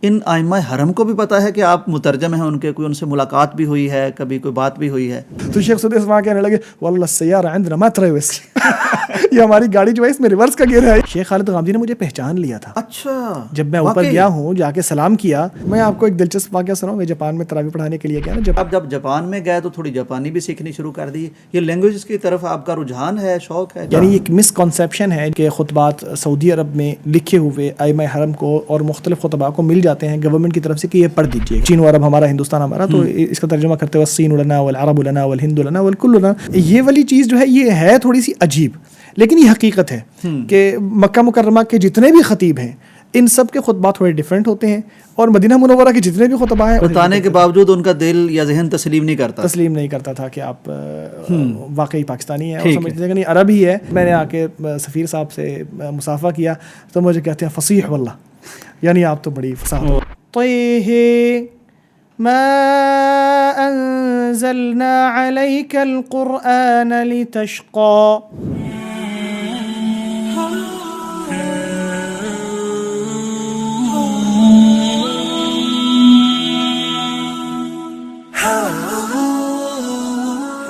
ان آئمہ حرم کو بھی پتہ ہے کہ آپ مترجم ہیں ان کے، کوئی ان سے ملاقات بھی ہوئی ہے، کبھی کوئی بات بھی ہوئی ہے؟ تو شیخ سدیس وہاں کہنے لگے واللہ السیارہ عندنا ما تریوس، یہ ہماری گاڑی جو ہے اس میں ریورس کا گیئر ہے. شیخ خالد غامدی نے مجھے پہچان لیا تھا. اچھا، جب میں اوپر گیا ہوں جا کے سلام کیا. میں آپ کو ایک دلچسپ واقعہ سناؤں. میں جاپان میں تراویح پڑھانے کے لیے گیا نا. جب جاپان میں گئے تو تھوڑی جاپانی بھی سیکھنی شروع کر دی. یہ لینگویجز کی طرف آپ کا رجحان ہے، شوق ہے؟ یعنی ایک مسکنسیپشن ہے کہ خطبات سعودی عرب میں لکھے ہوئے ائمہ حرم کو اور مختلف خطباء کو مل جاتے ہیں گورنمنٹ کی طرف سے کہ یہ پڑھ دیجیے. چین و عرب ہمارا، ہندوستان ہمارا، تو اس کا ترجمہ کرتے ہوئے الصین لنا والعرب لنا والہند لنا والکل لنا. یہ والی چیز جو ہے یہ ہے تھوڑی سی عجیب، لیکن یہ حقیقت ہے کہ مکہ مکرمہ کے جتنے بھی خطیب ہیں ان سب کے خطبات تھوڑے ڈیفرنٹ ہوتے ہیں، اور مدینہ منورہ کے جتنے بھی خطباء ہیں بتانے کے باوجود ان کا دل یا ذہن تسلیم نہیں کرتا تھا کہ آپ واقعی پاکستانی ہیں، اور سمجھتے ہیں کہ نہیں عرب ہی ہے. میں نے آ کے سفیر صاحب سے مصافحہ کیا تو مجھے کہتے ہیں فصیح واللہ، یعنی آپ تو بڑی فصاحت. طیہ ما انزلنا علیک القرآن لتشقى.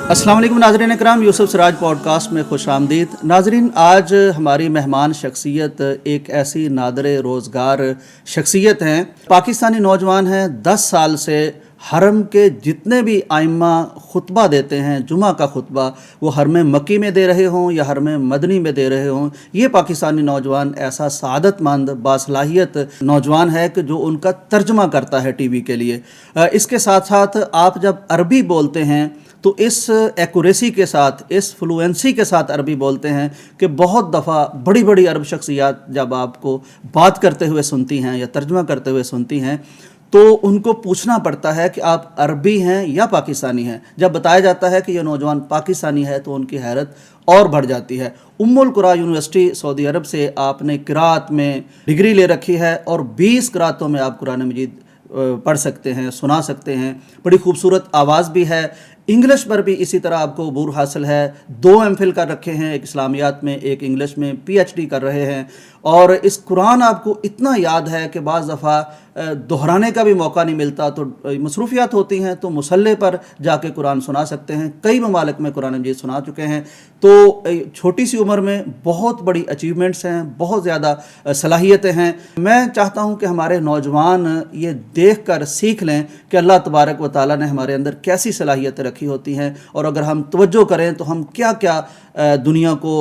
السلام علیکم ناظرین اکرام، یوسف سراج پوڈ کاسٹ میں خوش آمدید. ناظرین، آج ہماری مہمان شخصیت ایک ایسی نادر روزگار شخصیت ہیں. پاکستانی نوجوان ہیں، 10 سال سے حرم کے جتنے بھی آئمہ خطبہ دیتے ہیں، جمعہ کا خطبہ، وہ حرم مکی میں دے رہے ہوں یا حرم مدنی میں دے رہے ہوں، یہ پاکستانی نوجوان ایسا سعادت مند باصلاحیت نوجوان ہے کہ جو ان کا ترجمہ کرتا ہے ٹی وی کے لیے. اس کے ساتھ ساتھ آپ جب عربی بولتے ہیں تو اس ایکوریسی کے ساتھ، اس فلوئنسی کے ساتھ عربی بولتے ہیں کہ بہت دفعہ بڑی بڑی عرب شخصیات جب آپ کو بات کرتے ہوئے سنتی ہیں یا ترجمہ کرتے ہوئے سنتی ہیں تو ان کو پوچھنا پڑتا ہے کہ آپ عربی ہیں یا پاکستانی ہیں. جب بتایا جاتا ہے کہ یہ نوجوان پاکستانی ہے تو ان کی حیرت اور بڑھ جاتی ہے. ام القرا یونیورسٹی سعودی عرب سے آپ نے قرات میں ڈگری لے رکھی ہے اور 20 قراتوں میں آپ قرآن مجید پڑھ سکتے ہیں، سنا سکتے ہیں. بڑی خوبصورت آواز بھی ہے. انگلش پر بھی اسی طرح آپ کو عبور حاصل ہے. 2 ایم فل کر رکھے ہیں، ایک اسلامیات میں، ایک انگلش میں، پی ایچ ڈی کر رہے ہیں. اور اس قرآن آپ کو اتنا یاد ہے کہ بعض دفعہ دہرانے کا بھی موقع نہیں ملتا، تو مصروفیات ہوتی ہیں تو مصلے پر جا کے قرآن سنا سکتے ہیں. کئی ممالک میں قرآن مجید سنا چکے ہیں. تو چھوٹی سی عمر میں بہت بڑی اچیومنٹس ہیں، بہت زیادہ صلاحیتیں ہیں. میں چاہتا ہوں کہ ہمارے نوجوان یہ دیکھ کر سیکھ لیں کہ اللہ تبارک و تعالیٰ نے ہمارے اندر کیسی صلاحیتیں رکھی ہوتی ہیں، اور اگر ہم توجہ کریں تو ہم کیا کیا دنیا کو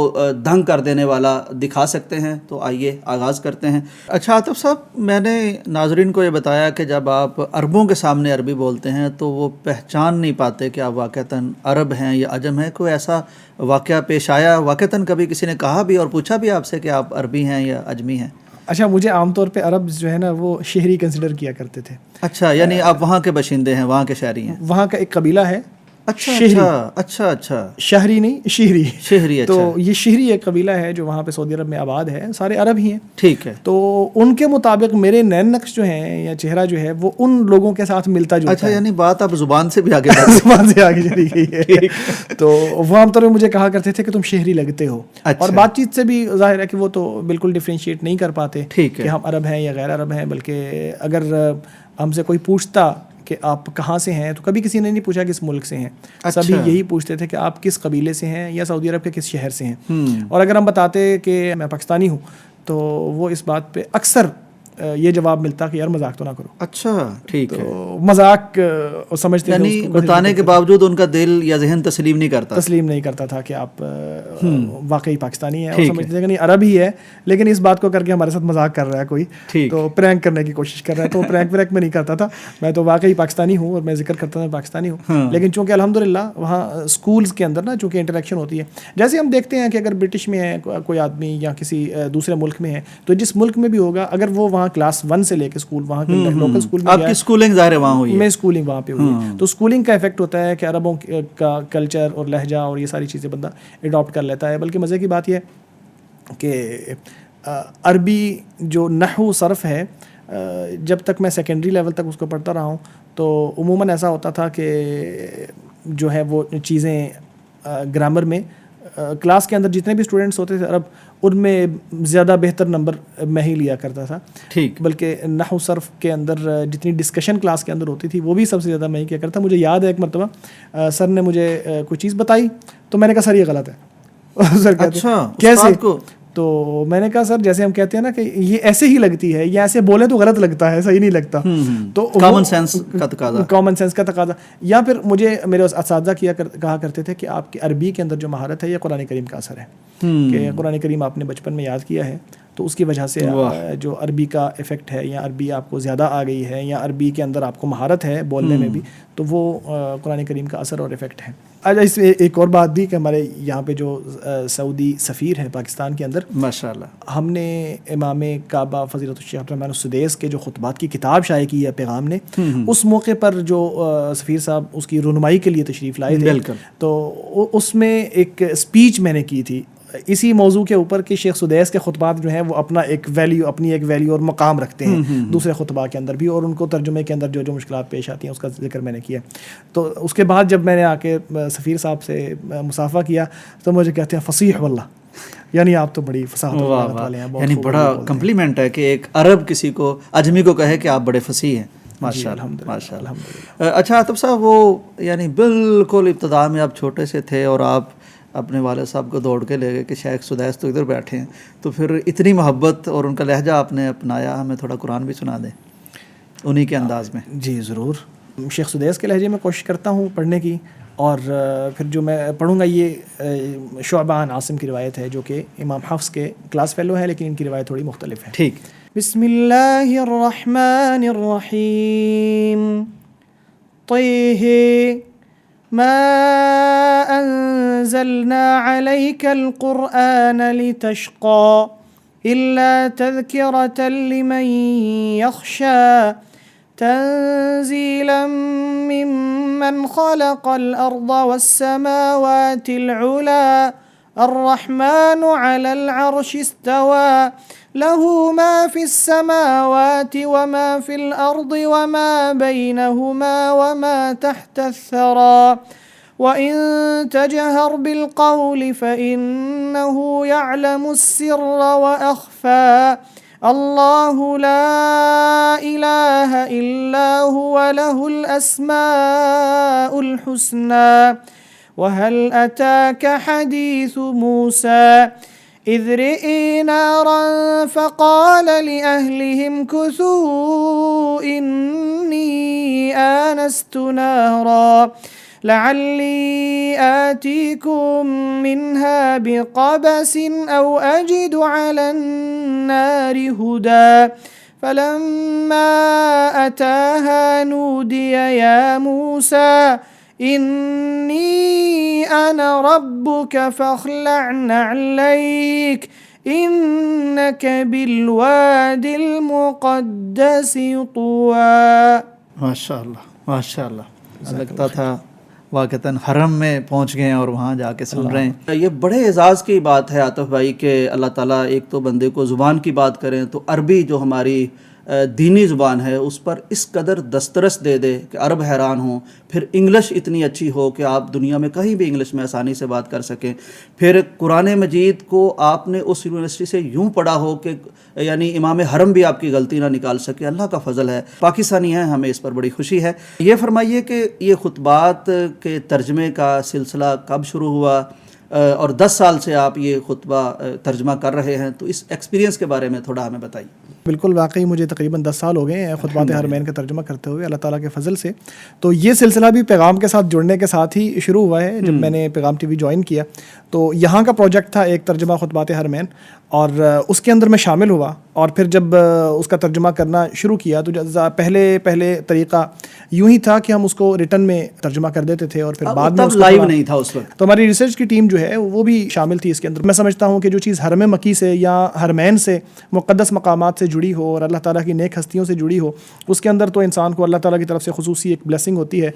دنگ کر دینے والا دکھا سکتے ہیں. تو آئیے آغاز کرتے ہیں. اچھا عاطف صاحب، میں نے ناظرین کو یہ بتایا کہ جب آپ عربوں کے سامنے عربی بولتے ہیں تو وہ پہچان نہیں پاتے کہ آپ واقعتاً عرب ہیں یا عجم ہیں. کوئی ایسا واقعہ پیش آیا واقعتاً، کبھی کسی نے کہا بھی اور پوچھا بھی آپ سے کہ آپ عربی ہیں یا اجمی ہیں؟ اچھا، مجھے عام طور پہ عرب جو ہے نا وہ شہری کنسیڈر کیا کرتے تھے. اچھا، یعنی آپ وہاں کے باشندے ہیں، وہاں کے شہری ہیں. وہاں کا ایک قبیلہ ہے. اچھا شہری. اچھا اچھا، شہری نہیں، شہری. شہری. اچھا. تو یہ شہری ایک قبیلہ ہے جو وہاں پہ سعودی عرب میں آباد ہے، سارے عرب ہی ہیں. ٹھیک ہے. تو ان کے مطابق میرے نین نقش جو ہیں یا چہرہ جو ہے وہ ان لوگوں کے ساتھ ملتا جلتا ہے. اچھا، یعنی بات اب زبان سے بھی آگے زبان سے آگے چلی گئی ہے. تو وہ عام طور پہ مجھے کہا کرتے تھے کہ تم شہری لگتے ہو. اور بات چیت سے بھی ظاہر ہے کہ وہ تو بالکل ڈفرینشیٹ نہیں کر پاتے کہ ہم عرب ہیں یا غیر عرب ہیں. بلکہ اگر ہم سے کوئی پوچھتا کہ آپ کہاں سے ہیں تو کبھی کسی نے نہیں پوچھا کس ملک سے ہیں. سبھی یہی پوچھتے تھے کہ آپ کس قبیلے سے ہیں یا سعودی عرب کے کس شہر سے ہیں. اور اگر ہم بتاتے کہ میں پاکستانی ہوں تو وہ اس بات پہ اکثر یہ جواب ملتا کہ یار مذاق تو نہ کرو. اچھا ٹھیک ہے. مذاق سمجھتے یعنی بتانے کے باوجود ان کا دل یا ذہن تسلیم نہیں کرتا تھا کہ آپ واقعی پاکستانی ہیں. اور سمجھتے تھے کہ نہیں عرب ہی ہے، لیکن اس بات کو کر کے ہمارے ساتھ مذاق کر رہا ہے کوئی، تو پرینک کرنے کی کوشش کر رہا ہے. تو پرینک میں نہیں کرتا تھا، میں تو واقعی پاکستانی ہوں اور میں ذکر کرتا ہوں پاکستانی ہوں. لیکن چونکہ الحمدللہ وہاں اسکولز کے اندر نا چونکہ انٹریکشن ہوتی ہے، جیسے ہم دیکھتے ہیں کہ اگر برٹش میں ہے کوئی آدمی یا کسی دوسرے ملک میں ہے تو جس ملک میں بھی ہوگا اگر وہ وہاں کلاس 1 سے لے کے اسکول، وہاں کے لوکل اسکول میں، آپ کی اسکولنگ ظاہر ہے وہاں ہوئی ہے، میں اسکولنگ وہاں پہ ہوئی ہے، تو اسکولنگ کا افیکٹ ہوتا ہے کہ عربوں کا کلچر اور لہجہ اور یہ ساری چیزیں بندہ اڈاپٹ کر لیتا ہے. بلکہ مزے کی بات یہ کہ عربی جو نحو صرف ہے، جب تک میں سیکنڈری لیول تک اس کو پڑھتا رہا ہوں تو عموماً ایسا ہوتا تھا کہ جو ہے وہ چیزیں گرامر میں کلاس کے اندر جتنے بھی اسٹوڈنٹس ہوتے تھے عرب، ان میں زیادہ بہتر نمبر میں ہی لیا کرتا تھا. ٹھیک. بلکہ نحو صرف کے اندر جتنی ڈسکشن کلاس کے اندر ہوتی تھی وہ بھی سب سے زیادہ میں ہی کیا کرتا. مجھے یاد ہے ایک مرتبہ سر نے مجھے کوئی چیز بتائی تو میں نے کہا سر یہ غلط ہے. سر کہتے ہیں کیسے؟ تو میں نے کہا سر جیسے ہم کہتے ہیں نا کہ یہ ایسے ہی لگتی ہے, یا ایسے بولے تو غلط لگتا ہے, صحیح نہیں لگتا. تو کامن سینس کا تقاضا. یا پھر مجھے میرے اساتذہ کہا کرتے تھے کہ آپ کی عربی کے اندر جو مہارت ہے یہ قرآن کریم کا اثر ہے, کہ قرآن کریم آپ نے بچپن میں یاد کیا ہے تو اس کی وجہ سے جو عربی کا افیکٹ ہے, یا عربی آپ کو زیادہ آ گئی ہے, یا عربی کے اندر آپ کو مہارت ہے بولنے میں بھی, تو وہ قرآن کریم کا اثر اور افیکٹ ہے. آج اس میں ایک اور بات بھی کہ ہمارے یہاں پہ جو سعودی سفیر ہے پاکستان کے اندر, ماشاءاللہ, ہم نے امام کعبہ فضیلۃ الشیخ عبد الرحمن السدیس کے جو خطبات کی کتاب شائع کی ہے پیغام نے, اس موقع پر جو سفیر صاحب اس کی رونمائی کے لیے تشریف لائے تھے, تو اس میں ایک اسپیچ میں نے کی تھی اسی موضوع کے اوپر کہ شیخ سدیس کے خطبات جو ہیں وہ اپنا ایک ویلیو اور مقام رکھتے ہیں دوسرے خطبہ کے اندر بھی, اور ان کو ترجمے کے اندر جو مشکلات پیش آتی ہیں اس کا ذکر میں نے کیا. تو اس کے بعد جب میں نے آ کے سفیر صاحب سے مصافحہ کیا تو مجھے کہتے ہیں فصیح واللہ, یعنی آپ تو بڑی فصاحت والے ہیں. یعنی بڑا کمپلیمنٹ ہے کہ ایک عرب کسی کو اجمی کو کہے کہ آپ بڑے فصیح ہیں. ماشاء اللہ, ماشاء اللہ. اچھا عاطف صاحب, وہ یعنی بالکل ابتدا میں آپ چھوٹے سے تھے اور آپ اپنے والد صاحب کو دوڑ کے لے گئے کہ شیخ سدیس تو ادھر بیٹھے ہیں, تو پھر اتنی محبت اور ان کا لہجہ آپ نے اپنایا, ہمیں تھوڑا قرآن بھی سنا دیں انہی کے انداز میں. جی ضرور. شیخ سدیس کے لہجے میں کوشش کرتا ہوں پڑھنے کی, اور پھر جو میں پڑھوں گا یہ شعبہ عن عاصم کی روایت ہے جو کہ امام حفص کے کلاس فیلو ہے, لیکن ان کی روایت تھوڑی مختلف ہے. ٹھیک. بسم اللہ الرحمن الرحیم. طیہ ما انزلنا عليك القرآن لتشقى إلا تذكرة لمن يخشى تنزيلا ممن خلق الأرض والسماوات العلى الرحمن على العرش استوى له ما في السماوات وما في الأرض وما بينهما وما تحت الثرى وإن تجهر بالقول فإنه يعلم السر وأخفى الله لا إله إلا هو له الأسماء الحسنى وهل أتاك حديث موسى إذ رئي نارا فقال لأهلهم كثوا إني آنست نارا لعلي آتيكم منها بقبس أو أجد على النار هدى فلما أتاها نودي يا موسى إني أنا ربك فاخلع نعليك إنك بالواد المقدس طوى. ماشاء اللہ, ماشاء اللہ. لگتا تھا واقعتاً حرم میں پہنچ گئے ہیں اور وہاں جا کے سن رہے ہیں. یہ بڑے اعزاز کی بات ہے عاطف بھائی کہ اللہ تعالیٰ ایک تو بندے کو زبان کی بات کریں تو عربی جو ہماری دینی زبان ہے اس پر اس قدر دسترس دے دے کہ عرب حیران ہوں, پھر انگلش اتنی اچھی ہو کہ آپ دنیا میں کہیں بھی انگلش میں آسانی سے بات کر سکیں, پھر قرآن مجید کو آپ نے اس یونیورسٹی سے یوں پڑھا ہو کہ یعنی امام حرم بھی آپ کی غلطی نہ نکال سکے. اللہ کا فضل ہے, پاکستانی ہیں, ہمیں اس پر بڑی خوشی ہے. یہ فرمائیے کہ یہ خطبات کے ترجمے کا سلسلہ کب شروع ہوا, اور 10 سال سے آپ یہ خطبہ ترجمہ کر رہے ہیں, تو اس ایکسپیرینس کے بارے میں تھوڑا ہمیں بتائیے. بالکل, واقعی مجھے تقریباً 10 سال ہو گئے ہیں خطبات حرمین کا ترجمہ کرتے ہوئے اللہ تعالیٰ کے فضل سے. تو یہ سلسلہ بھی پیغام کے ساتھ جڑنے کے ساتھ ہی شروع ہوا ہے. جب میں نے پیغام ٹی وی جوائن کیا تو یہاں کا پروجیکٹ تھا ایک ترجمہ خطبات حرمین, اور اس کے اندر میں شامل ہوا, اور پھر جب اس کا ترجمہ کرنا شروع کیا تو پہلے طریقہ یوں ہی تھا کہ ہم اس کو ریٹن میں ترجمہ کر دیتے تھے, اور پھر بعد میں لائیو نہیں تھا اس وقت. تو ہماری ریسرچ کی ٹیم جو ہے وہ بھی شامل تھی اس کے اندر. میں سمجھتا ہوں کہ جو چیز حرم مکی سے یا حرمین سے مقدس مقامات سے جڑی ہو اور اللہ تعالیٰ کی نیک ہستیوں سے جڑی ہو, اس کے اندر تو انسان کو اللہ تعالیٰ کی طرف سے خصوصی ایک بلیسنگ ہوتی ہے,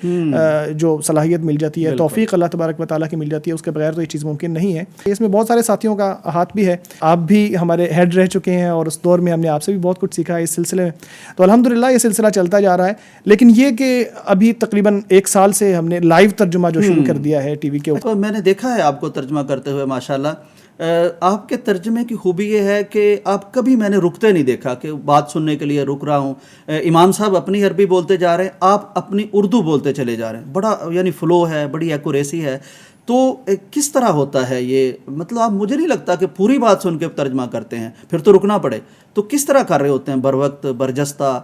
جو صلاحیت مل جاتی ہے, توفیق اللہ تبارک و تعالیٰ کی مل جاتی ہے. اس کے بغیر تو یہ چیز ممکن نہیں ہے. اس میں بہت سارے ساتھیوں کا ہاتھ بھی ہے, آپ بھی ہمارے ہیڈ رہ چکے ہیں, اور اس دور میں ہم نے آپ سے بھی بہت کچھ سیکھا ہے اس سلسلے میں. تو الحمدللہ یہ سلسلہ چلتا جا رہا ہے. لیکن یہ کہ ابھی تقریباً 1 سال سے ہم نے لائیو ترجمہ جو شروع کر دیا ہے ٹی وی کے اوپر. میں نے دیکھا ہے آپ کو ترجمہ کرتے ہوئے, ماشاءاللہ آپ کے ترجمے کی خوبی یہ ہے کہ آپ کبھی میں نے رکتے نہیں دیکھا کہ بات سننے کے لیے رک رہا ہوں. امام صاحب اپنی عربی بولتے جا رہے ہیں, آپ اپنی اردو بولتے چلے جا رہے ہیں, بڑا یعنی فلو ہے, بڑی ایکوریسی ہے. تو کس طرح ہوتا ہے یہ, مطلب آپ مجھے نہیں لگتا کہ پوری بات سن کے ترجمہ کرتے ہیں, پھر تو رکنا پڑے. تو کس طرح کر رہے ہوتے ہیں, بر وقت برجستہ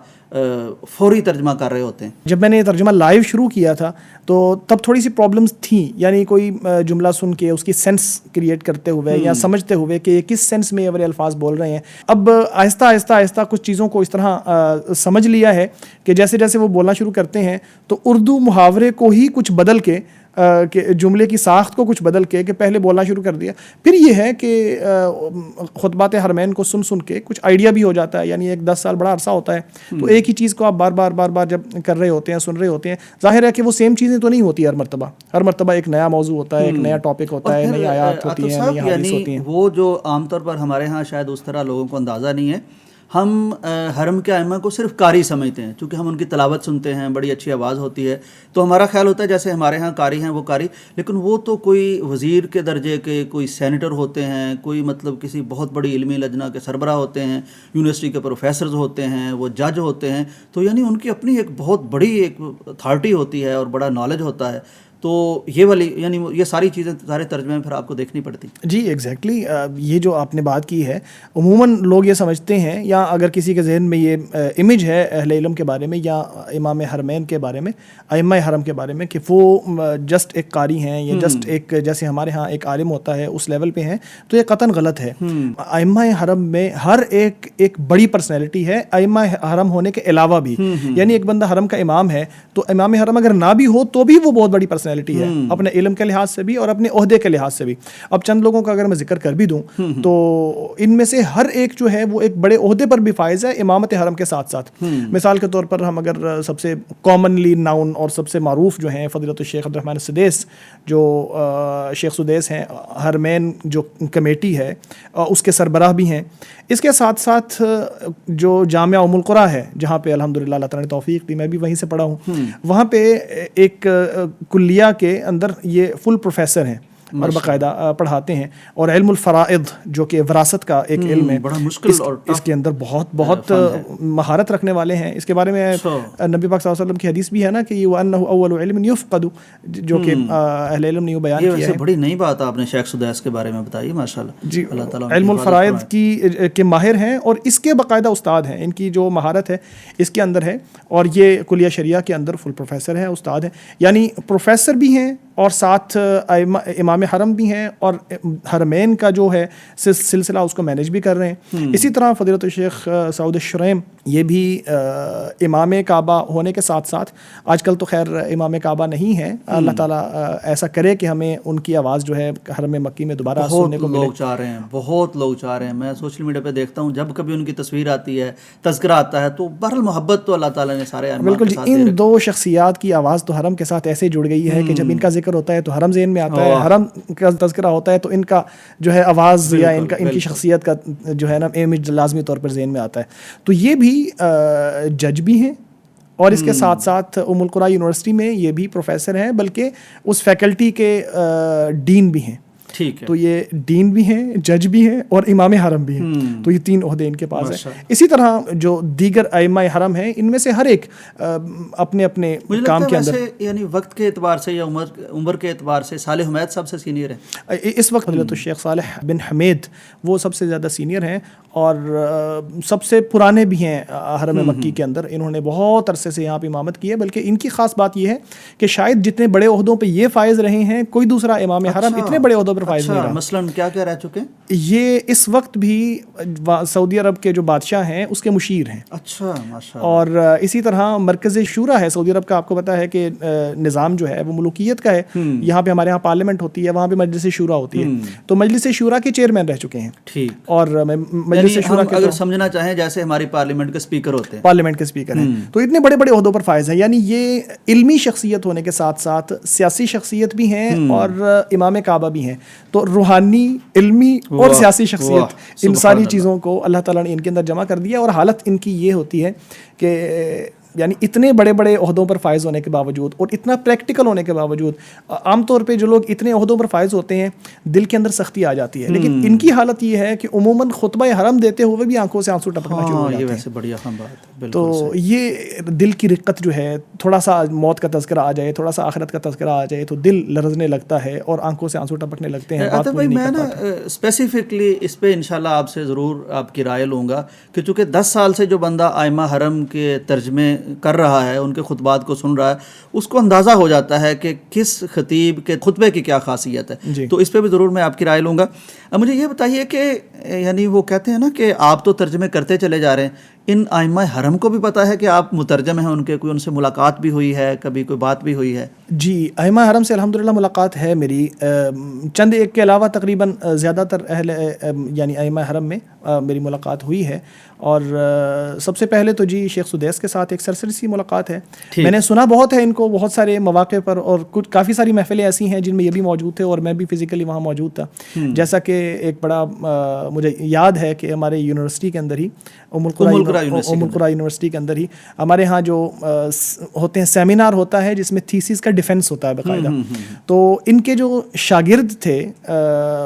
فوری ترجمہ کر رہے ہوتے ہیں؟ جب میں نے یہ ترجمہ لائیو شروع کیا تھا تو تب تھوڑی سی پرابلمس تھیں, یعنی کوئی جملہ سن کے اس کی سینس کریٹ کرتے ہوئے یا سمجھتے ہوئے کہ یہ کس سینس میں یہ والے الفاظ بول رہے ہیں. اب آہستہ آہستہ آہستہ کچھ چیزوں کو اس طرح سمجھ لیا ہے کہ جیسے جیسے وہ بولنا شروع کرتے ہیں تو اردو محاورے کو ہی کچھ بدل کے کہ جملے کی ساخت کو کچھ بدل کے کہ پہلے بولنا شروع کر دیا. پھر یہ ہے کہ خطبات حرمین کو سن سن کے کچھ آئیڈیا بھی ہو جاتا ہے, یعنی 10 سال بڑا عرصہ ہوتا ہے, تو ایک ہی چیز کو آپ بار بار جب کر رہے ہوتے ہیں, سن رہے ہوتے ہیں, ظاہر ہے کہ وہ سیم چیزیں تو نہیں ہوتی ہر مرتبہ ایک نیا موضوع ہوتا ہے, ایک نیا ٹاپک ہوتا ہے, نئی آیات ہوتی ہیں, نئی حدیث ہوتی ہیں. وہ جو عام طور پر ہمارے ہاں شاید اس طرح لوگوں کو اندازہ نہیں ہے, ہم حرم کے ائمہ کو صرف قاری سمجھتے ہیں, چونکہ ہم ان کی تلاوت سنتے ہیں, بڑی اچھی آواز ہوتی ہے, تو ہمارا خیال ہوتا ہے جیسے ہمارے ہاں قاری ہیں وہ قاری, لیکن وہ تو کوئی وزیر کے درجے کے, کوئی سینیٹر ہوتے ہیں, کوئی مطلب کسی بہت بڑی علمی لجنہ کے سربراہ ہوتے ہیں, یونیورسٹی کے پروفیسرز ہوتے ہیں, وہ جج ہوتے ہیں, تو یعنی ان کی اپنی ایک بہت بڑی ایک اتھارٹی ہوتی ہے اور بڑا نالج ہوتا ہے. تو یہ والی یعنی یہ ساری چیزیں سارے ترجمے میں پھر آپ کو دیکھنی پڑتی. جی ایگزیکٹلی, یہ جو آپ نے بات کی ہے, عموماً لوگ یہ سمجھتے ہیں, یا اگر کسی کے ذہن میں یہ امیج ہے اہل علم کے بارے میں یا امام حرمین کے بارے میں, ائمہ حرم کے بارے میں, کہ وہ جسٹ ایک قاری ہیں یا جسٹ ایک جیسے ہمارے ہاں ایک عالم ہوتا ہے اس لیول پہ ہیں, تو یہ قطعاً غلط ہے. ائمہ حرم میں ہر ایک بڑی پرسنالٹی ہے ائمہ حرم ہونے کے علاوہ بھی, یعنی ایک بندہ حرم کا امام ہے تو امام حرم اگر نہ بھی ہو تو بھی وہ بہت بڑی پرسنالٹی ہے, اپنے علم کے لحاظ سے بھی اور اپنے عہدے کے لحاظ سے بھی. اب چند لوگوں کا اگر میں ذکر کر بھی دوں تو ان میں سے ہر ایک جو ہے وہ ایک بڑے عہدے پر بھی فائز ہے امامت حرم کے ساتھ ساتھ. مثال کے طور پر ہم اگر سب سے کامنلی ناؤن اور سب سے معروف جو ہیں فضیلت الشیخ عبد الرحمن السدیس, جو شیخ سدیس ہیں, حرمین جو کمیٹی ہے اس کے سربراہ بھی ہیں. اس کے ساتھ ساتھ جو جامعہ ام القریٰ ہے جہاں پہ الحمدللہ اللہ تعالیٰ نے توفیق دی, میں بھی وہیں سے پڑھا ہوں, وہاں پہ ایک کلیہ کے اندر یہ فل پروفیسر ہیں اور باقاعدہ پڑھاتے ہیں. اور علم الفرائض جو کہ وراثت کا ایک علم ہے, بڑا مشکل اور اس کے اندر بہت مہارت رکھنے والے ہیں. اس کے بارے میں نبی پاک صلی اللہ علیہ وسلم کی حدیث بھی ہے نا کہ وَأَنَّهُ أَوَّلُ عِلْمٍ يُفْقَدُ, جو کہ اہل علم نے یہ بیان کیا ہے. بڑی نئی بات آپ نے شیخ سدیس کے بارے میں بتائی, ماشاءاللہ. جی, علم الفرائض کے ماہر ہیں اور اس کے باقاعدہ استاد ہیں. ان کی جو مہارت ہے اس کے اندر ہے, اور یہ کلیہ شریعہ کے اندر فل پروفیسر ہیں, استاد ہیں, یعنی پروفیسر بھی ہیں اور ساتھ امام حرم بھی ہیں, اور حرمین کا جو ہے سلسلہ اس کو مینیج بھی کر رہے ہیں. اسی طرح فضیلت الشیخ سعود الشریم, یہ بھی امام کعبہ ہونے کے ساتھ ساتھ, آج کل تو خیر امام کعبہ نہیں ہے, اللہ تعالیٰ ایسا کرے کہ ہمیں ان کی آواز جو ہے حرم مکی میں دوبارہ سننے کو ملے. بہت لوگ چاہ رہے ہیں, میں سوشل میڈیا پہ دیکھتا ہوں جب کبھی ان کی تصویر آتی ہے, تذکرہ آتا ہے, تو بہرحال محبت تو اللہ تعالیٰ نے سارے بالکل جی. ان دو شخصیات کی آواز تو حرم کے ساتھ ایسے جڑ گئی ہے کہ جب ان کا ذکر ہوتا ہے تو حرم ذہن میں آتا ہے, حرم کا تذکرہ ہوتا ہے تو ان کا جو ہے آواز یا ان کی شخصیت کا جو ہے نا امیج لازمی طور پر ذہن میں آتا ہے. تو یہ بھی جج بھی ہیں, اور اس کے ساتھ ساتھ ام القریٰ یونیورسٹی میں یہ بھی پروفیسر ہیں, بلکہ اس فیکلٹی کے ڈین بھی ہیں. ٹھیک ہے, تو یہ ڈین بھی ہیں, جج بھی ہیں, اور امام حرم بھی ہیں. تو یہ 3 عہدے ان کے پاس ہیں. اسی طرح جو دیگر ائمہ حرم ہیں, ان میں سے ہر ایک اپنے اپنے کام کے اندر, یعنی وقت کے اعتبار سے یا عمر کے اعتبار سے صالح حمید سب سے سینئر ہیں اس وقت. فضیلت الشیخ صالح بن حمید وہ سب سے زیادہ سینئر ہیں, اور سب سے پرانے بھی ہیں حرم مکی کے اندر. انہوں نے بہت عرصے سے یہاں پہ امامت کی ہے, بلکہ ان کی خاص بات یہ ہے کہ شاید جتنے بڑے عہدوں پہ یہ فائز رہے ہیں, کوئی دوسرا امام حرم اتنے بڑے عہدوں پر فائز نہیں رہا. مثلاً کیا کیا رہ چکے ہیں یہ اس وقت بھی سعودی عرب کے جو بادشاہ ہیں اس کے مشیر ہیں. اچھا, ماشاءاللہ. اور اسی طرح مرکز شورا ہے سعودی عرب کا, آپ کو پتا ہے کہ نظام جو ہے وہ ملوکیت کا ہے. یہاں پہ ہمارے یہاں پارلیمنٹ ہوتی ہے, وہاں پہ مجلس شورا ہوتی ہے, تو مجلس شورا کے چیئرمین رہ چکے ہیں. ٹھیک. اور مجلس شورا کے اگر سمجھنا چاہیں جیسے ہماری پارلیمنٹ کے اسپیکر ہوتے ہیں, پارلیمنٹ کے اسپیکر ہیں, تو اتنے بڑے بڑے عہدوں پر فائز ہیں. یعنی یہ علمی شخصیت ہونے کے ساتھ ساتھ سیاسی شخصیت بھی ہیں اور امام کعبہ بھی ہیں. تو روحانی, علمی اور سیاسی شخصیت, ان ساری چیزوں کو اللہ تعالیٰ نے ان کے اندر جمع کر دیا. اور حالت ان کی یہ ہوتی ہے کہ یعنی اتنے بڑے بڑے عہدوں پر فائز ہونے کے باوجود اور اتنا پریکٹیکل ہونے کے باوجود عام طور پہ جو لوگ اتنے عہدوں پر فائز ہوتے ہیں دل کے اندر سختی آ جاتی ہے، لیکن ان کی حالت یہ ہے کہ عموماً خطبہ حرم دیتے ہوئے بھی آنکھوں سے آنسو ٹپکنا شروع ہو جاتے ہیں. یہ ویسے بڑی اہم بات ہے. تو یہ دل کی رقت جو ہے، تھوڑا سا موت کا تذکرہ آ جائے، تھوڑا سا آخرت کا تذکرہ آ جائے تو دل لرزنے لگتا ہے اور آنکھوں سے آنسو ٹپکنے لگتے ہیں. عاطف بھائی میں نا اسپیسیفکلی اس پہ انشاءاللہ آپ سے ضرور آپ کی رائے لوں گا کہ چونکہ 10 سال سے جو بندہ ائمہ حرم کے ترجمے کر رہا ہے، ان کے خطبات کو سن رہا ہے، اس کو اندازہ ہو جاتا ہے کہ کس خطیب کے خطبے کی کیا خاصیت ہے. تو اس پہ بھی ضرور میں آپ کی رائے لوں گا. مجھے یہ بتائیے کہ یعنی وہ کہتے ہیں نا کہ آپ تو ترجمے کرتے چلے جا رہے ہیں، ان ائمہ حرم کو بھی پتہ ہے کہ آپ مترجم ہیں ان کے، کوئی ان سے ملاقات بھی ہوئی ہے، کبھی کوئی بات بھی ہوئی ہے؟ جی، ائمہ حرم سے الحمدللہ ملاقات ہے میری. چند ایک کے علاوہ تقریباً زیادہ تر اہل یعنی ائمہ حرم میں میری ملاقات ہوئی ہے. اور سب سے پہلے تو جی شیخ سدیس کے ساتھ ایک سرسری سی ملاقات ہے. میں نے سنا بہت ہے ان کو بہت سارے مواقع پر، اور کچھ کافی ساری محفلیں ایسی ہیں جن میں یہ بھی موجود تھے اور میں بھی فزیکلی وہاں موجود تھا. جیسا کہ ایک بڑا مجھے یاد ہے کہ ہمارے یونیورسٹی کے اندر ہی ام القرا یونیورسٹی کے اندر ہی ہمارے ہاں جو ہوتے ہیں سیمینار ہوتا ہے جس میں تھیسس کا ڈیفنس ہوتا ہے باقاعدہ. تو ان کے جو شاگرد تھے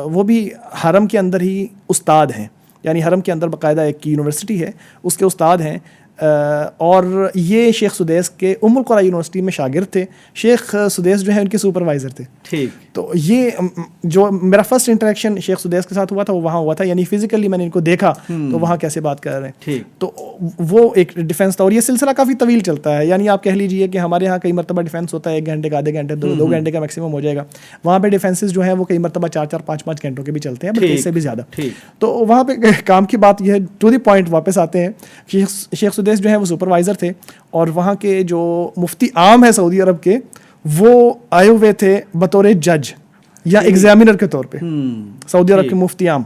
وہ بھی حرم کے اندر ہی استاد ہیں، یعنی حرم کے اندر باقاعدہ ایک یونیورسٹی ہے، اس کے استاد ہیں. اور یہ شیخ سدیس کے ام القرا یونیورسٹی میں شاگرد تھے. شیخ سدیس جو ہیں ان کے سپروائزر تھے. ٹھیک. تو یہ جو میرا فرسٹ انٹریکشن شیخ سدیس کے ساتھ ہوا تھا وہ وہاں ہوا تھا، یعنی فزیکلی میں نے ان کو دیکھا تو وہاں کیسے بات کر رہے ہیں. ٹھیک. تو وہ ایک ڈیفینس تھا، اور یہ سلسلہ کافی طویل چلتا ہے. یعنی آپ کہہ لیجئے کہ ہمارے یہاں کئی مرتبہ ڈیفینس ہوتا ہے 1 گھنٹے کا، آدھے گھنٹے، 2 گھنٹے کا میکسیمم ہو جائے گا. وہاں پہ ڈیفینسز جو ہیں وہ کئی مرتبہ 4-4 5-5 گھنٹوں کے بھی چلتے ہیں، بلکہ اس سے بھی زیادہ. تو وہاں پہ کام کی بات یہ ہے، ٹو دی پوائنٹ واپس آتے ہیں. شیخ سدیس جو ہے وہ سپروائزر تھے، اور وہاں کے جو مفتی عام ہے سعودی عرب کے، وہ آئے ہوئے تھے بطور جج یا ایگزامینر کے طور پہ، سعودی عرب کے مفتی عام.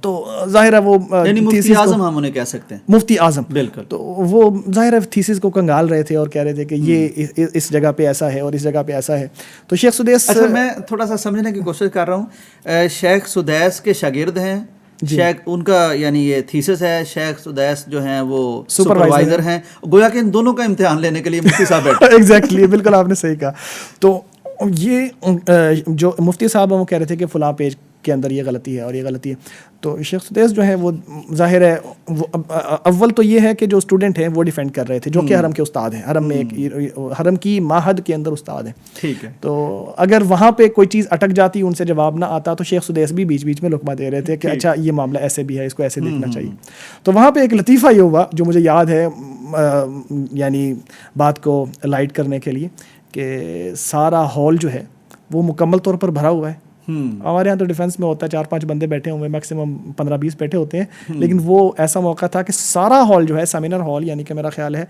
تو ظاہر ہے وہ یعنی مفتی اعظم ہم انہیں کہہ سکتے ہیں، مفتی اعظم. بالکل. تو وہ ظاہر ہے تھیسس کو کنگال رہے تھے اور کہہ رہے تھے کہ یہ اس جگہ پہ ایسا ہے اور اس جگہ پہ ایسا ہے. تو شیخ سدیس، اچھا میں تھوڑا سا سمجھنے کی کوشش کر رہا ہوں. شیخ سدیس کے شاگرد ہیں، شیخ ان کا یعنی یہ تھیسس ہے، شیخ سدیس جو ہیں وہ سپروائزر ہیں، گویا کہ ان دونوں کا امتحان لینے کے لیے مفتی صاحب بیٹھے. ایگزیکٹلی، بالکل آپ نے صحیح کہا. تو یہ جو مفتی صاحب وہ کہہ رہے تھے کہ فلاں پیج کے اندر یہ غلطی ہے اور یہ غلطی ہے. تو شیخ سدیس جو ہے وہ ظاہر ہے وہ اول تو یہ ہے کہ جو اسٹوڈنٹ ہیں وہ ڈیفینڈ کر رہے تھے، جو کہ حرم کے استاد ہیں، حرم میں ایک حرم کی معہد کے اندر استاد ہیں. ٹھیک ہے. تو اگر وہاں پہ کوئی چیز اٹک جاتی، ان سے جواب نہ آتا، تو شیخ سدیس بھی بیچ بیچ میں لقمہ دے رہے تھے کہ اچھا یہ معاملہ ایسے بھی ہے، اس کو ایسے دیکھنا چاہیے. تو وہاں پہ ایک لطیفہ یہ ہوا جو مجھے یاد ہے، یعنی بات کو لائٹ کرنے کے لیے، کہ سارا ہال جو ہے وہ مکمل طور پر بھرا ہوا ہے. ہمارے یہاں تو ڈیفینس میں ہوتا ہے 4-5 بندے بیٹھے ہوئے، میکسیمم 15-20 بیٹھے ہوتے ہیں، لیکن وہ ایسا موقع تھا کہ سارا ہال جو ہے سیمینر ہال، یعنی کہ میرا خیال ہے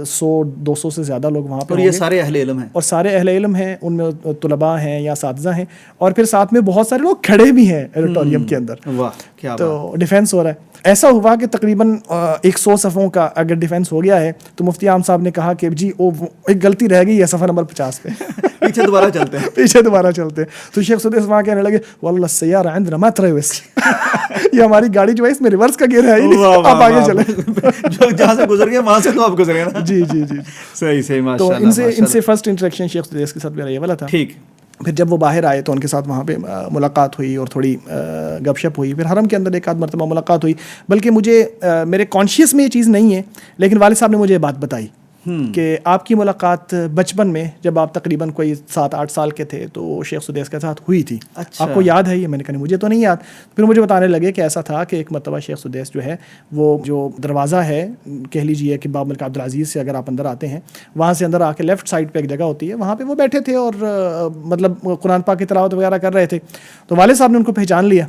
100-200 سے زیادہ لوگ وہاں پہ، اور یہ سارے اہل علم ہیں، اور سارے اہل علم ہیں، ان میں طلباء ہیں یا اساتذہ ہیں، اور پھر ساتھ میں بہت سارے لوگ کھڑے بھی ہیں ایڈیٹوریم کے اندر. تو ڈیفینس ہو رہا ہے. ایسا ہوا کہ تقریباً 100 صفوں کا اگر ڈیفینس ہو گیا ہے تو مفتی عام صاحب نے کہا کہ جی ایک غلطی رہ گئی ہے صفحہ نمبر 50 پہ، پیچھے دوبارہ چلتے ہیں. تو شیخ سدیس وہاں کہنے لگے واللہ السیارہ عندنا ما تریوس، یہ ہماری گاڑی جو ہے اس میں ریورس کا گیئر ہے ہی نہیں، آپ آگے چلیں. جو جہاں سے گزر گئے وہاں سے تو آپ گزرے نا. جی صحیح. تو ان سے فرسٹ انٹریکشن شیخ سدیس کے ساتھ میرا یہ والا تھا. ٹھیک. پھر جب وہ باہر آئے تو ان کے ساتھ وہاں پہ ملاقات ہوئی اور تھوڑی گپ شپ ہوئی. پھر حرم کے اندر ایک آدھ مرتبہ ملاقات ہوئی، بلکہ مجھے میرے کانشیس میں یہ چیز نہیں ہے، لیکن والد صاحب نے مجھے یہ بات بتائی کہ آپ کی ملاقات بچپن میں جب آپ تقریباً کوئی 7-8 سال کے تھے تو شیخ سدیس کے ساتھ ہوئی تھی. آپ کو یاد ہے یہ؟ میں نے کہا مجھے تو نہیں یاد. پھر مجھے بتانے لگے کہ ایسا تھا کہ ایک مرتبہ شیخ سدیس جو ہے وہ جو دروازہ ہے، کہہ لیجیے کہ باب ملک عبدالعزیز سے اگر آپ اندر آتے ہیں، وہاں سے اندر آ کے لیفٹ سائڈ پہ ایک جگہ ہوتی ہے، وہاں پہ وہ بیٹھے تھے اور مطلب قرآن پاک کی تلاوت وغیرہ کر رہے تھے. تو والد صاحب نے ان کو پہچان لیا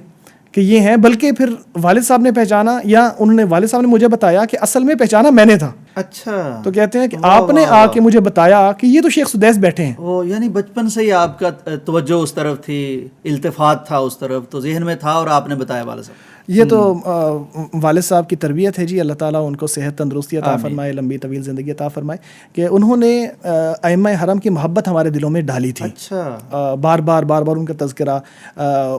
کہ یہ ہیں، بلکہ پھر والد صاحب نے پہچانا، یا انہوں نے والد صاحب نے مجھے بتایا کہ اصل میں پہچانا میں نے تھا. اچھا. تو کہتے ہیں کہ آپ نے آ کے مجھے بتایا کہ یہ تو شیخ سدیس بیٹھے ہیں. یعنی بچپن سے ہی آپ کا توجہ اس طرف تھی، التفات تھا اس طرف، تو ذہن میں تھا اور آپ نے بتایا والد صاحب. یہ تو والد صاحب کی تربیت ہے جی. اللہ تعالیٰ ان کو صحت تندرستی عطا فرمائے، لمبی طویل زندگی عطا فرمائے، کہ انہوں نے ائمہ حرم کی محبت ہمارے دلوں میں ڈالی تھی. اچھا. بار بار ان کا تذکرہ،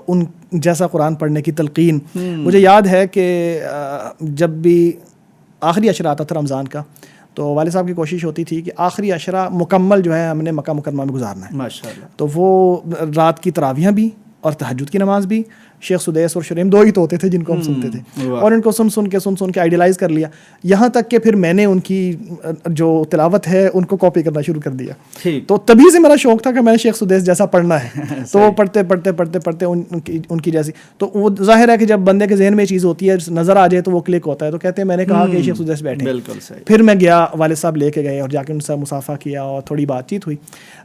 ان جیسا قرآن پڑھنے کی تلقین. مجھے یاد ہے کہ جب بھی آخری عشرہ آتا تھا رمضان کا، تو تو والد صاحب کی کوشش ہوتی تھی کہ آخری عشرہ مکمل جو ہے ہم نے مکہ مکرمہ میں گزارنا ہے. ماشاءاللہ. تو وہ رات کی تراویحیں بھی اور تہجد کی نماز بھی. شیخ سدیس اور شریم 2 ہی تو ہوتے تھے جن کو ہم سنتے تھے, اور ان کو سن کے آئیڈیلائز کر لیا, یہاں تک کہ پھر میں نے ان کی جو تلاوت ہے ان کو کاپی کرنا شروع کر دیا. تو تبھی سے میرا شوق تھا کہ میں نے شیخ سدیس جیسا پڑھنا ہے. تو وہ پڑھتے ان کی جیسی. تو وہ ظاہر ہے کہ جب بندے کے ذہن میں یہ چیز ہوتی ہے, نظر آ جائے تو وہ کلک ہوتا ہے. تو کہتے ہیں میں نے کہا کہ شیخ سدیس بیٹھے. بالکل صحیح. پھر میں گیا, والد صاحب لے کے گئے اور جا کے ان سے مصافحہ کیا اور تھوڑی بات چیت ہوئی.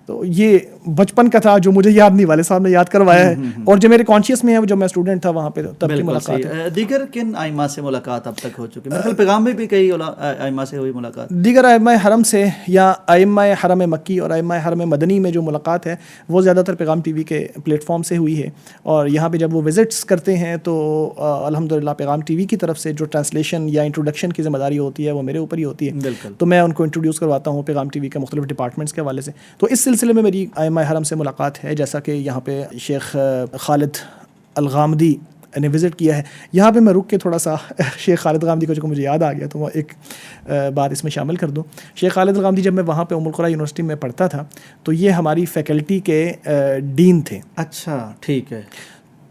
تو یہ بچپن کا تھا جو مجھے یاد نہیں, والد صاحب نے یاد کروایا ہے, اور جو میرے کانشیس میں ہے جب میں اسٹوڈنٹ تھا وہاں پہ تب کی ملاقات ہے. دیگر کن ائمہ سے ملاقات اب تک ہو چکی؟ میرے پیغام میں بھی کئی ائمہ سے ہوئی ملاقات. دیگر ائمہ حرم سے یا ائمہ حرم مکی اور ائمہ حرم مدنی میں جو ملاقات ہے وہ زیادہ تر پیغام ٹی وی کے پلیٹ فارم سے ہوئی ہے. اور یہاں پہ جب وہ وزٹس کرتے ہیں تو الحمدللہ پیغام ٹی وی کی طرف سے جو ٹرانسلیشن یا انٹروڈکشن کی ذمہ داری ہوتی ہے وہ میرے اوپر ہی ہوتی ہے. تو میں ان کو انٹروڈیوس کرواتا ہوں پیغام ٹی وی کے مختلف ڈپارٹمنٹس کے حوالے سے. تو اس سلسلے میں میری ائمہ حرم سے ملاقات ہے, جیسا کہ یہاں پہ شیخ خالد الغامدی نے وزٹ کیا ہے. یہاں پہ میں رک کے تھوڑا سا شیخ خالد الغامدی کو جو مجھے یاد آ گیا تو وہ ایک بات اس میں شامل کر دوں. شیخ خالد الغامدی جب میں وہاں پہ ام القریٰ یونیورسٹی میں پڑھتا تھا تو یہ ہماری فیکلٹی کے ڈین تھے. اچھا ٹھیک ہے.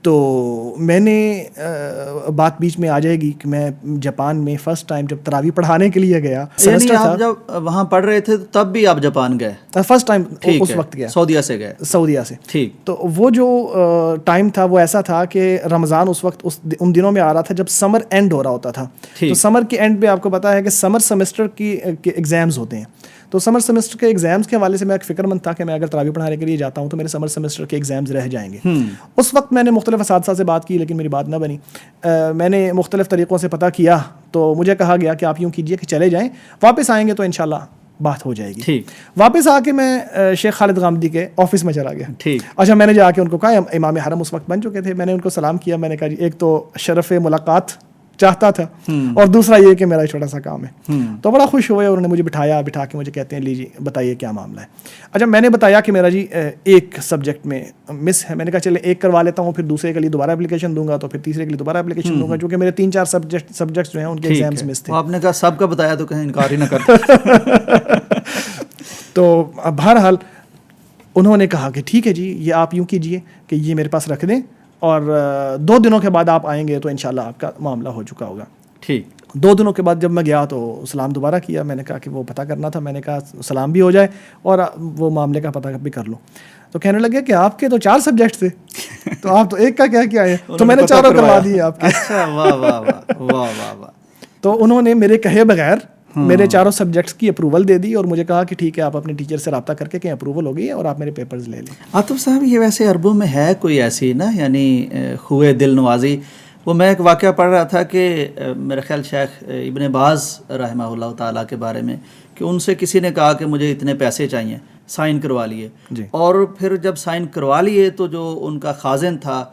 تو میں نے بات بیچ میں آ جائے گی کہ میں جاپان میں فرسٹ ٹائم جب تراویح پڑھانے کے لیے گیا, یعنی آپ جب وہاں پڑھ رہے تھے تب بھی آپ جاپان گئے؟ فرسٹ ٹائم اس وقت گیا. سعودیہ سے گئے؟ سعودیہ سے. ٹھیک. تو وہ جو ٹائم تھا وہ ایسا تھا کہ رمضان اس وقت ان دنوں میں آ رہا تھا جب سمر اینڈ ہو رہا ہوتا تھا. تو سمر کے اینڈ پہ آپ کو پتا ہے کہ سمر سیمسٹر کی ایگزامز ہوتے ہیں. تو سمر سیمسٹر کے ایگزامز کے حوالے سے میں ایک فکر مند تھا کہ میں اگر تراویح پڑھانے کے لیے جاتا ہوں تو میرے سمر سیمسٹر کے ایگزامز رہ جائیں گے. اس وقت میں نے مختلف اساتذہ سے بات کی لیکن میری بات نہ بنی. میں نے مختلف طریقوں سے پتہ کیا تو مجھے کہا گیا کہ آپ یوں کیجئے کہ چلے جائیں, واپس آئیں گے تو انشاءاللہ بات ہو جائے گی. واپس آ کے میں شیخ خالد غامدی کے آفس میں چلا گیا. اچھا, میں نے جا کے ان کو کہا, امام حرم اس وقت بن چکے تھے, میں نے ان کو سلام کیا. میں نے کہا جی ایک تو شرف ملاقات چاہتا تھا اور دوسرا یہ کہ میرا چھوٹا سا کام ہے. تو بڑا خوش ہوئے اور انہوں نے مجھے بٹھا کے مجھے کہتے ہیں لیجیے بتائیے کیا معاملہ ہے. اچھا, میں نے بتایا کہ میرا جی ایک سبجیکٹ میں مس ہے. میں نے کہا چلے ایک کروا لیتا ہوں, پھر دوسرے کے لیے دوبارہ اپلیکیشن دوں گا, تو پھر تیسرے کے لیے دوبارہ اپلیکیشن دوں گا, کیونکہ میرے 3-4 سبجیکٹس جو ہیں ان کے ایگزامس مس تھے. آپ نے کہا سب کا بتایا تو کہیں انکار ہی نہ کرتے. تو بہرحال انہوں نے کہا کہ ٹھیک ہے جی, یہ آپ یوں کیجئے کہ یہ میرے پاس رکھ دیں اور 2 دنوں کے بعد آپ آئیں گے تو انشاءاللہ آپ کا معاملہ ہو چکا ہوگا. ٹھیک. 2 دنوں کے بعد جب میں گیا تو سلام دوبارہ کیا. میں نے کہا کہ وہ پتہ کرنا تھا. میں نے کہا سلام بھی ہو جائے اور وہ معاملے کا پتہ بھی کر لوں. تو کہنے لگے کہ آپ کے تو 4 سبجیکٹ تھے تو آپ تو ایک کا کیا ہے, تو میں نے 4 کروا دیے آپ کے. واہ واہ واہ واہ واہ. تو انہوں نے میرے کہے بغیر میرے 4 سبجیکٹس کی اپروول دے دی اور مجھے کہا کہ ٹھیک ہے آپ اپنے ٹیچر سے رابطہ کر کے کہ اپروول ہو گئی ہے اور آپ میرے پیپرز لے لیں. عاطف صاحب, یہ ویسے عربوں میں ہے کوئی ایسی نا, یعنی خوئے دل نوازی. وہ میں ایک واقعہ پڑھ رہا تھا کہ میرے خیال شیخ ابن باز رحمہ اللہ تعالیٰ کے بارے میں, کہ ان سے کسی نے کہا کہ مجھے اتنے پیسے چاہیے, سائن کروا لیے. اور پھر جب سائن کروا لیے تو جو ان کا خازن تھا,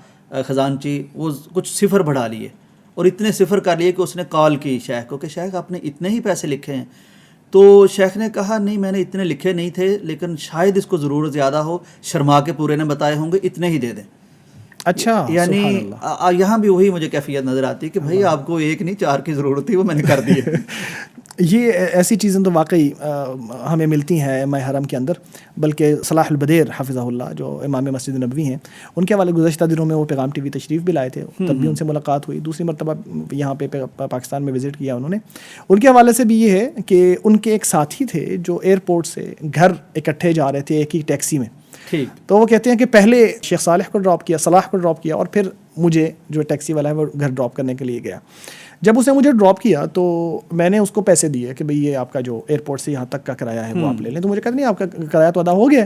خزانچی, وہ کچھ صفر بڑھا لیے اور اتنے صفر کر لیے کہ اس نے کال کی شیخ کو کہ شیخ آپ نے اتنے ہی پیسے لکھے ہیں. تو شیخ نے کہا نہیں میں نے اتنے لکھے نہیں تھے, لیکن شاید اس کو ضرورت زیادہ ہو, شرما کے پورے نے بتائے ہوں گے, اتنے ہی دے دیں. اچھا, یعنی یہاں بھی وہی مجھے کیفیت نظر آتی ہے کہ بھائی آپ کو 1 نہیں 4 کی ضرورت تھی, وہ میں نے کر دی ہے. یہ ایسی چیزیں تو واقعی ہمیں ملتی ہیں ائمہ حرم کے اندر. بلکہ صلاح البدیر حفظہ اللہ جو امام مسجد نبوی ہیں, ان کے حوالے گزشتہ دنوں میں وہ پیغام ٹی وی تشریف بھی لائے تھے, تب بھی ان سے ملاقات ہوئی. دوسری مرتبہ یہاں پہ پاکستان میں وزٹ کیا انہوں نے. ان کے حوالے سے بھی یہ ہے کہ ان کے ایک ساتھی تھے جو ایئرپورٹ سے گھر اکٹھے جا رہے تھے ایک ہی ٹیکسی میں. تو وہ کہتے ہیں کہ پہلے شیخ صالح کو ڈراپ کیا, صلاح کو ڈراپ کیا, اور پھر مجھے جو ٹیکسی والا ہے وہ گھر ڈراپ کرنے کے لیے گیا. جب اسے مجھے ڈراپ کیا تو میں نے اس کو پیسے دیے کہ بھئی یہ آپ کا جو ایئرپورٹ سے یہاں تک کا کرایہ ہے وہ آپ لے لیں. تو مجھے کہتے نہیں آپ کا کرایہ تو ادا ہو گیا.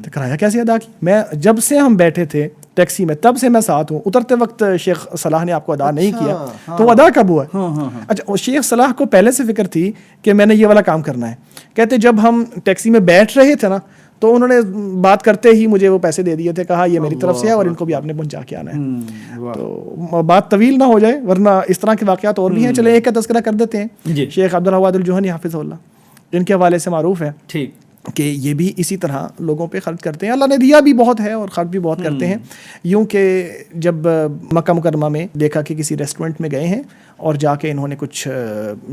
تو کرایہ کیسے ادا کی؟ میں جب سے ہم بیٹھے تھے ٹیکسی میں تب سے میں ساتھ ہوں, اترتے وقت شیخ صلاح نے آپ کو ادا نہیں کیا, تو وہ ادا کب ہوا ہے؟ اچھا, شیخ صلاح کو پہلے سے فکر تھی کہ میں نے یہ والا کام کرنا ہے. کہتے جب ہم ٹیکسی میں بیٹھ رہے تھے نا تو انہوں نے بات کرتے ہی مجھے وہ پیسے دے دیے تھے, کہا یہ میری طرف سے ہے اور ان کو بھی آپ نے پہنچا کے آنا ہے. تو بات طویل نہ ہو جائے ورنہ اس طرح کے واقعات اور بھی ہیں. چلے ایک کا تذکرہ کر دیتے ہیں. شیخ عبدالوہاب الجوہنی حافظہ اللہ, ان کے حوالے سے معروف ہے. کہ یہ بھی اسی طرح لوگوں پہ خرچ کرتے ہیں. اللہ نے دیا بھی بہت ہے اور خرچ بھی بہت کرتے ہیں. یوں کہ جب مکہ مکرمہ میں دیکھا کہ کسی ریسٹورنٹ میں گئے ہیں اور جا کے انہوں نے کچھ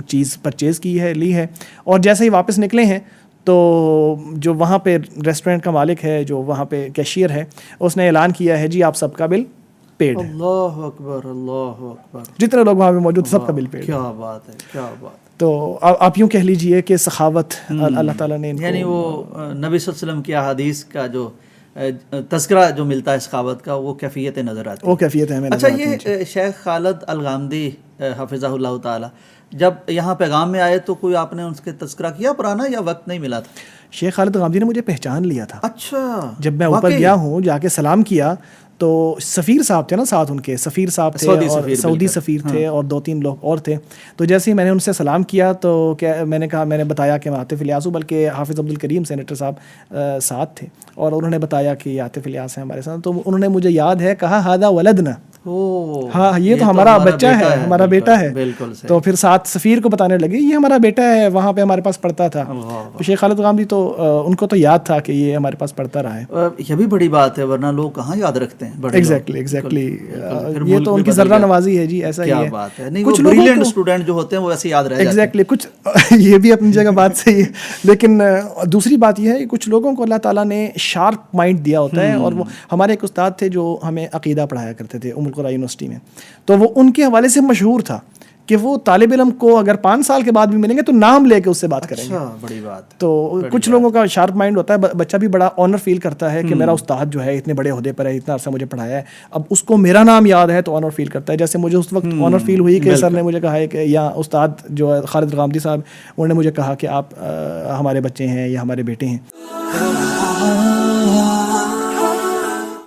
چیز پرچیز کی ہے, لی ہے, اور جیسے ہی واپس نکلے ہیں تو جو وہاں پہ ریسٹورنٹ کا مالک ہے, جو وہاں پہ کیشیئر ہے, اس نے اعلان کیا ہے جی آپ سب کا بل پیڈ ہے. اللہ اکبر, اللہ اکبر, جتنے لوگ وہاں پہ موجود سب کا بل پیڈ. کیا بات ہے, کیا بات. تو آپ یوں کہہ لیجئے کہ سخاوت اللہ تعالیٰ نے یعنی وہ نبی صلی اللہ علیہ وسلم کی احادیث کا جو تذکرہ جو ملتا ہے سخاوت کا, وہ کیفیت نظر آتی ہے, وہ کیفیت ہے. اچھا, یہ شیخ خالد الغامدی حفظہ اللہ تعالی جب یہاں پیغام میں آئے تو کوئی آپ نے ان کے تذکرہ کیا پرانا, یا وقت نہیں ملا تھا؟ شیخ خالد الغامدی نے مجھے پہچان لیا تھا. اچھا, جب میں اوپر گیا ہوں, جا کے سلام کیا تو سفیر صاحب تھے نا ساتھ, ان کے سفیر صاحب تھے اور سعودی سفیر تھے اور 2-3 لوگ اور تھے. تو جیسے ہی میں نے ان سے سلام کیا تو میں نے کہا, میں نے بتایا کہ میں عاطف الیاس ہوں, بلکہ حافظ عبد الکریم سینیٹر صاحب ساتھ تھے, اور انہوں نے بتایا کہ یہ عاطف الیاس ہیں ہمارے ساتھ. تو انہوں نے مجھے یاد ہے کہا ہذا ولدنا, ہاں یہ تو ہمارا بچہ ہے, ہمارا بیٹا ہے. تو پھر ساتھ سفیر کو بتانے لگے یہ ہمارا بیٹا ہے, وہاں پہ ہمارے پاس پڑھتا تھا. تو شیخ خالد الغامدی تو ان کو تو یاد تھا کہ یہ ہمارے پاس پڑھتا رہا ہے. یہ بھی بڑی بات ہے, ورنہ لوگ کہاں یاد رکھتے ہیں. ایگزیکٹلی, یہ تو ان کی ذرہ نوازی ہے جی, ایسا ہی ہے. بات ہے, کچھ بریلینٹ اسٹوڈنٹ جو ہوتے ہیں وہ ایسے یاد رہ جاتے ہیں. ایگزیکٹلی, کچھ یہ بھی اپنی جگہ بات صحیح ہے, لیکن دوسری بات یہ ہے کہ کچھ لوگوں کو اللہ تعالیٰ نے شارپ مائنڈ دیا ہوتا ہے. اور وہ ہمارے ایک استاد تھے جو ہمیں عقیدہ پڑھایا کرتے تھے ام القریٰ یونیورسٹی میں, تو وہ ان کے حوالے سے مشہور تھا کہ وہ طالب علم کو اگر 5 سال کے بعد بھی ملیں گے تو نام لے کے اس سے بات کریں گے. بڑی بات. تو کچھ لوگوں کا شارپ مائنڈ ہوتا ہے, بچہ بھی بڑا آنر فیل کرتا ہے کہ میرا استاد جو ہے اتنے بڑے عہدے پر ہے, اتنا عرصہ مجھے پڑھایا ہے, اب اس کو میرا نام یاد ہے تو آنر فیل کرتا ہے. جیسے مجھے اس وقت آنر فیل ہوئی کہ سر نے مجھے کہا ہے کہ, یا استاد جو ہے خالد الغامدی صاحب, انہوں نے مجھے کہا کہ آپ ہمارے بچے ہیں یا ہمارے بیٹے ہیں.